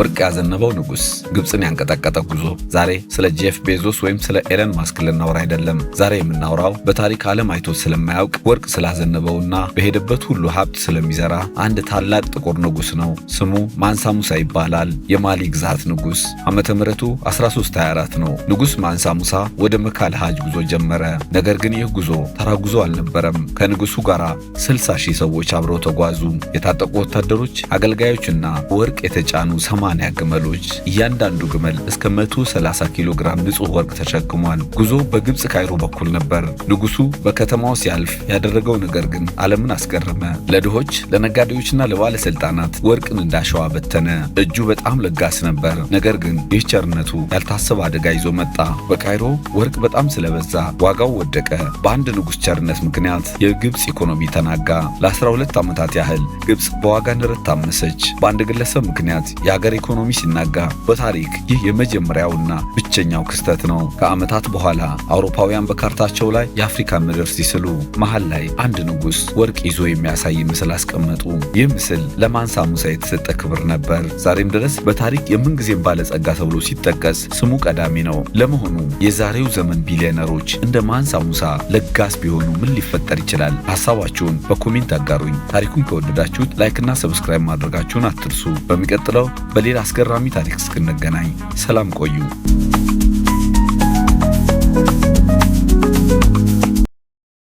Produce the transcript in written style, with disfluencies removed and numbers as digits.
ወርቅ ያዘነበው ንጉስ፣ ግብጽን ያንቀጠቀጠ ጉዞ። ዛሬ ስለ ጄፍ ቤዞስ ወይም ስለ ኤለን ማስክ ልናወራ አይደለም። ዛሬ የምናወራው በታሪክ ዓለም አይቶት ስለማያውቅ ወርቅ ስላዘነበውና በሄደበት ሁሉ ሀብት ስለሚዘራ አንድ ታላቅ ጥቁር ንጉስ ነው። ስሙ ማንሳ ሙሳ ይባላል። የማሊ ግዛት ንጉስ። ዓመተ ምህረቱ 1324 ነው። ንጉስ ማንሳ ሙሳ ወደ መካ ለሐጅ ጉዞ ጀመረ። ነገር ግን ይህ ጉዞ ተራ ጉዞ አልነበረም። ከንጉሱ ጋር 60,000 ሰዎች አብረው ተጓዙ። የታጠቁ ወታደሮች፣ አገልጋዮችና ወርቅ የተጫኑ 80 ግመሎች። እያንዳንዱ ግመል እስከ 130 ኪሎ ግራም ንጹህ ወርቅ ተሸክሟል። ጉዞ በግብጽ ካይሮ በኩል ነበር። ንጉሱ በከተማው ሲያልፍ ያደረገው ነገር ግን ዓለምን አስገረመ። ለድሆች፣ ለነጋዴዎችና ለባለስልጣናት ወርቅን እንዳሸዋ በተነ። እጁ በጣም ለጋስ ነበር። ነገር ግን ይህ ቸርነቱ ያልታሰበ አደጋ ይዞ መጣ። በካይሮ ወርቅ በጣም ስለበዛ ዋጋው ወደቀ። በአንድ ንጉስ ቸርነት ምክንያት የግብጽ ኢኮኖሚ ተናጋ። ለ12 ዓመታት ያህል ግብጽ በዋጋ ንረት ታመሰች። በአንድ ግለሰብ ምክንያት የሀገር ኢኮኖሚ ሲናጋ በታሪክ ይህ የመጀመሪያውና ብቸኛው ክስተት ነው። ከዓመታት በኋላ አውሮፓውያን በካርታቸው ላይ የአፍሪካ ምድር ሲስሉ መሃል ላይ አንድ ንጉስ ወርቅ ይዞ የሚያሳይ ምስል አስቀመጡ። ይህ ምስል ለማንሳ ሙሳ የተሰጠ ክብር ነበር። ዛሬም ድረስ በታሪክ የምንጊዜም ባለጸጋ ተብሎ ሲጠቀስ ስሙ ቀዳሚ ነው። ለመሆኑ የዛሬው ዘመን ቢሊዮነሮች እንደ ማንሳ ሙሳ ለጋስ ቢሆኑ ምን ሊፈጠር ይችላል? ሐሳባችሁን በኮሜንት አጋሩኝ። ታሪኩን ከወደዳችሁት ላይክና ሰብስክራይብ ማድረጋችሁን አትርሱ። በሚቀጥለው በሌላ አስገራሚ ታሪክ እስክንገናኝ ሰላም ቆዩ።